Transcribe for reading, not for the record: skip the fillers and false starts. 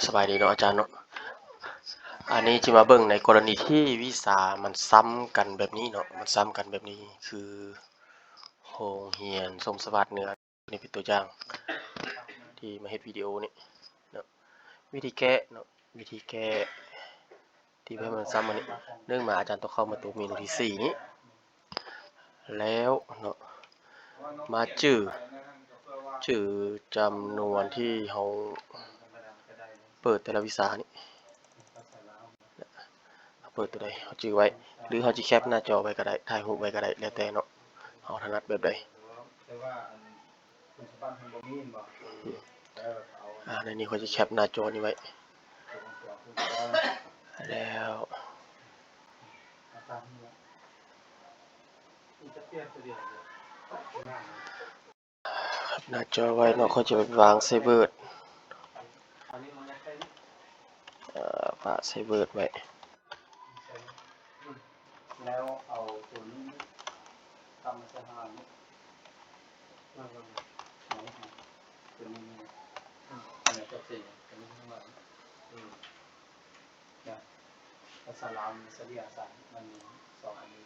สบายดีเนาะอาจารย์เนาะอันนี้จะมาเบิ่งในกรณีที่วิสามันซ้ำกันแบบนี้เนาะมันซ้ำกันแบบนี้คือโรงเรียนสมสวัสดิ์เหนือนี่เป็นตัวอย่างที่มาเฮ็ดวิดีโอนี่เนาะวิธีแก้เนาะวิธีแก้ที่ให้มันซ้ำอันนี้เนื่องมาอาจารย์ต้องเข้ามาตัวเมนูที่4นี้แล้วเนาะมาชื่อจำนวนที่เฮาเปิดแต่ละวิสานี่เปิดตัวใดเฮาชื่อไว้หรือเฮาสิแคปหน้าจอไว้ก็ได้ถ่ายรูปไว้ก็ได้แล้วแต่เนาะเฮาถนัดแบบใดในนี้เขาจะแคปหน้าจอนี้ไว้แล้วหน้าจอไว้เนาะเขาจะไปวางใส่เบิร์ดฝากใส่เบิร์ดไว้แล้วเอาตัวนี้ทำสะพานนี้ตัวนี้เนี่ยตัวสี่ตัวนี้ข้างหลังเนี่ยภาษาลาวมีเสียงมันมี2 อันนี้